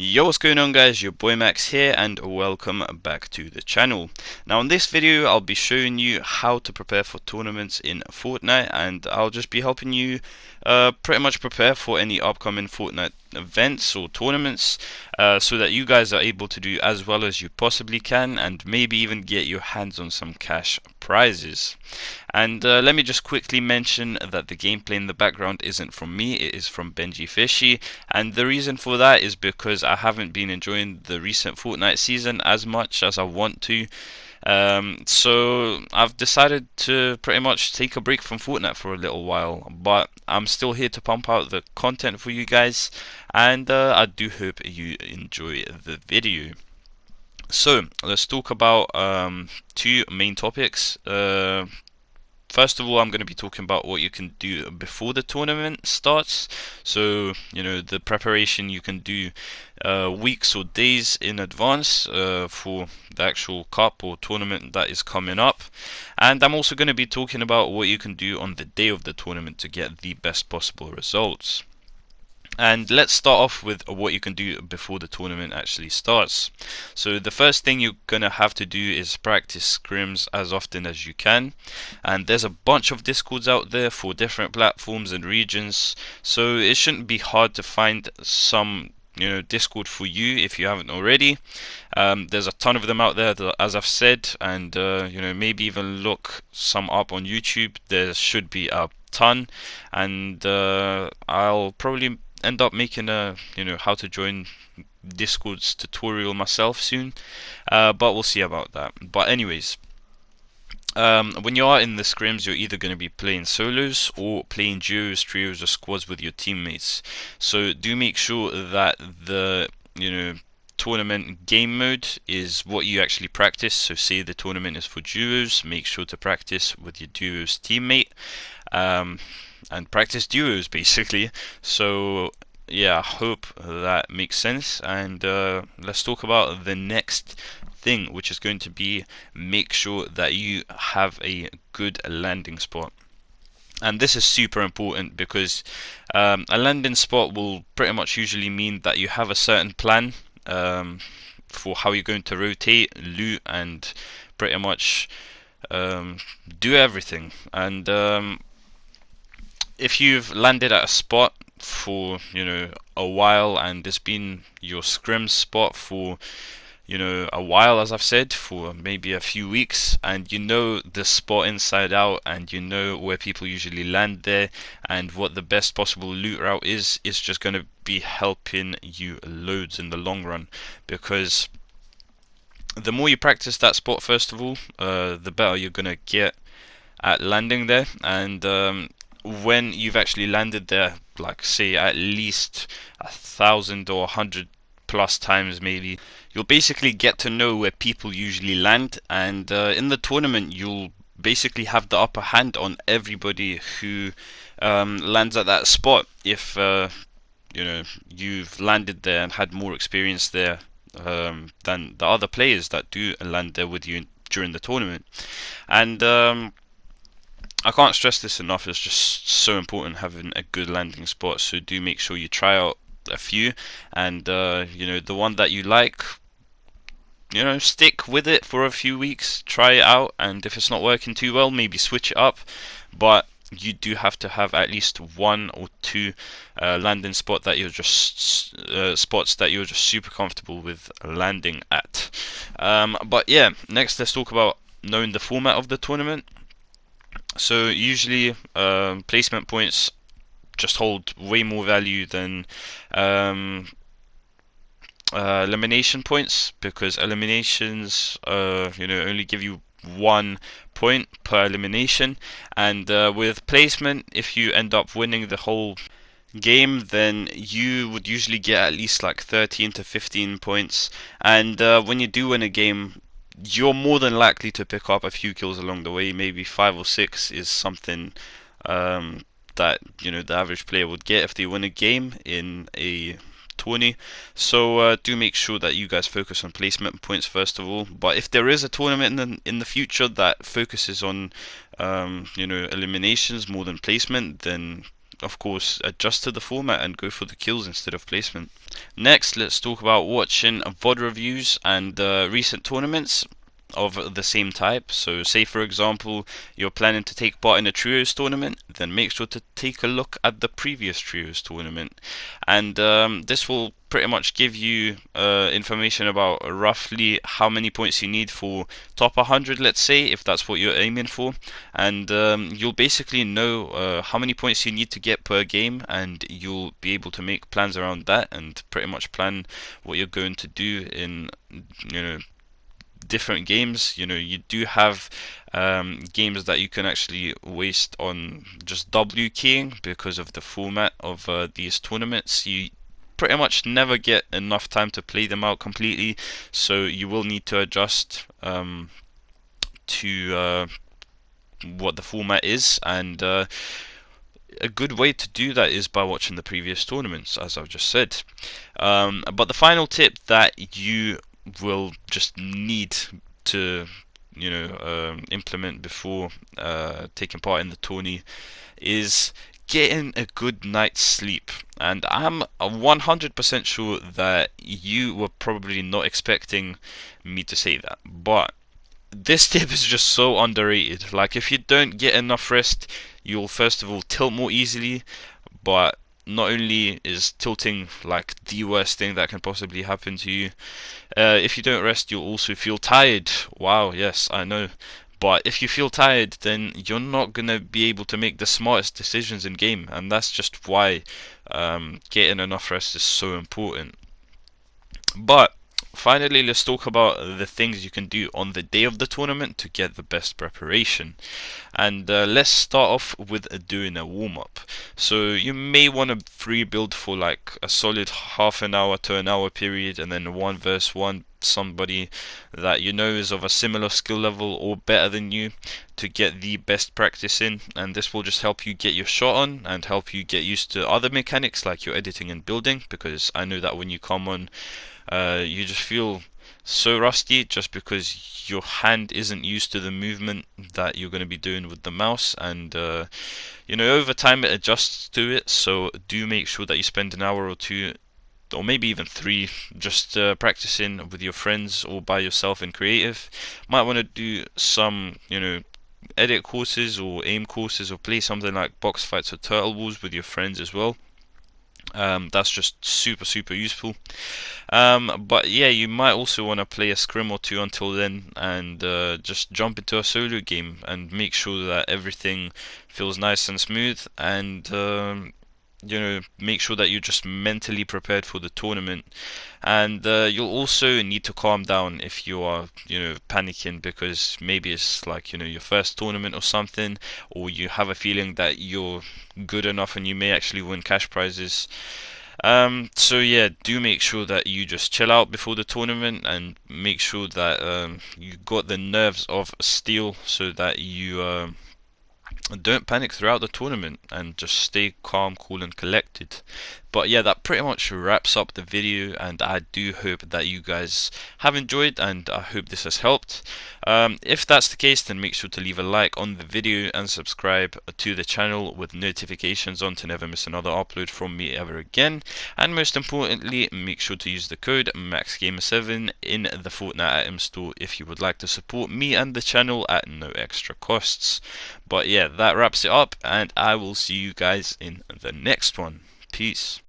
Yo, what's going on guys, your boy Max here and welcome back to the channel. Now in this video I'll be showing you how to prepare for tournaments in Fortnite, and I'll just be helping you pretty much prepare for any upcoming Fortnite events or tournaments so that you guys are able to do as well as you possibly can and maybe even get your hands on some cash prizes. And let me just quickly mention that the gameplay in the background isn't from me, it is from Benji Fishy, and the reason for that is because I haven't been enjoying the recent Fortnite season as much as I want to. So I've decided to pretty much take a break from Fortnite for a little while, but I'm still here to pump out the content for you guys, and I do hope you enjoy the video. So let's talk about two main topics. First of all, I'm going to be talking about what you can do before the tournament starts. So, the preparation you can do weeks or days in advance for the actual cup or tournament that is coming up. And I'm also going to be talking about what you can do on the day of the tournament to get the best possible results. And let's start off with what you can do before the tournament actually starts. So the first thing you're gonna have to do is practice scrims as often as you can. And there's a bunch of discords out there for different platforms and regions, so it shouldn't be hard to find some Discord for you if you haven't already. There's a ton of them out there, as I've said, and maybe even look some up on YouTube. There should be a ton, and I'll probably end up making a how to join Discord's tutorial myself soon, but we'll see about that. But anyways, when you are in the scrims, you're either going to be playing solos or playing duos, trios, or squads with your teammates. So do make sure that the tournament game mode is what you actually practice. So say the tournament is for duos, make sure to practice with your duos teammate, and practice duos basically. So yeah, I hope that makes sense, and let's talk about the next thing, which is going to be make sure that you have a good landing spot. And this is super important because a landing spot will pretty much usually mean that you have a certain plan for how you're going to rotate, loot, and pretty much do everything. And if you've landed at a spot for a while, and it's been your scrim spot for a while, as I've said, for maybe a few weeks, and you know the spot inside out, and you know where people usually land there, and what the best possible loot route is, it's just going to be helping you loads in the long run, because the more you practice that spot, first of all, the better you're going to get at landing there. And when you've actually landed there, like say at least 1,000 or 100 plus times maybe, you'll basically get to know where people usually land, and in the tournament you'll basically have the upper hand on everybody who lands at that spot if you've landed there and had more experience there than the other players that do land there with you during the tournament. And I can't stress this enough, it's just so important having a good landing spot, so do make sure you try out a few, and the one that you like, stick with it for a few weeks, try it out, and if it's not working too well, maybe switch it up. But you do have to have at least one or two landing spots that you're just super comfortable with landing at. But yeah, next let's talk about knowing the format of the tournament. So usually placement points just hold way more value than elimination points, because eliminations only give you 1 point per elimination, and with placement, if you end up winning the whole game, then you would usually get at least like 13 to 15 points, and when you do win a game, you're more than likely to pick up a few kills along the way. Maybe 5 or 6 is something that the average player would get if they win a game in a tourney. So do make sure that you guys focus on placement points first of all. But if there is a tournament in the future that focuses on eliminations more than placement, then of course, adjust to the format and go for the kills instead of placement. Next, let's talk about watching VOD reviews and recent tournaments of the same type. So say for example you're planning to take part in a trios tournament, then make sure to take a look at the previous trios tournament, and this will pretty much give you information about roughly how many points you need for top 100, let's say, if that's what you're aiming for, and you'll basically know how many points you need to get per game, and you'll be able to make plans around that and pretty much plan what you're going to do in, you know, different games. You know, you do have games that you can actually waste on just W keying because of the format of these tournaments. You pretty much never get enough time to play them out completely, so you will need to adjust to what the format is, and a good way to do that is by watching the previous tournaments, as I've just said. But the final tip that you will just need to, you know, implement before taking part in the tourney is getting a good night's sleep. And I'm 100% sure that you were probably not expecting me to say that, but this tip is just so underrated. Like, if you don't get enough rest, you'll first of all tilt more easily, but not only is tilting like the worst thing that can possibly happen to you, if you don't rest, you'll also feel tired. Wow, yes, I know. But if you feel tired, then you're not gonna be able to make the smartest decisions in game, and that's just why getting enough rest is so important. But finally, let's talk about the things you can do on the day of the tournament to get the best preparation. And let's start off with doing a warm-up. So you may want to free build for like a solid half an hour to an hour period, and then 1v1 somebody that you know is of a similar skill level or better than you to get the best practice in. And this will just help you get your shot on and help you get used to other mechanics like your editing and building, because I know that when you come on, you just feel so rusty just because your hand isn't used to the movement that you're going to be doing with the mouse, and you know, over time it adjusts to it. So do make sure that you spend an hour or two, or maybe even three, just practicing with your friends or by yourself in creative. Might want to do some, you know, edit courses or aim courses, or play something like box fights or turtle wars with your friends as well. That's just super useful. But yeah, you might also want to play a scrim or two until then, and just jump into a solo game and make sure that everything feels nice and smooth, and you know, make sure that you're just mentally prepared for the tournament. And you'll also need to calm down if you are, you know, panicking, because maybe it's like, you know, your first tournament or something, or you have a feeling that you're good enough and you may actually win cash prizes. So yeah, do make sure that you just chill out before the tournament, and make sure that you got the nerves of steel, so that you don't panic throughout the tournament and just stay calm, cool and collected. But yeah, that pretty much wraps up the video, and I do hope that you guys have enjoyed, and I hope this has helped. If that's the case, then make sure to leave a like on the video and subscribe to the channel with notifications on to never miss another upload from me ever again. And most importantly, make sure to use the code MAXGamer7 in the Fortnite item store if you would like to support me and the channel at no extra costs. But yeah, that wraps it up, and I will see you guys in the next one. Peace.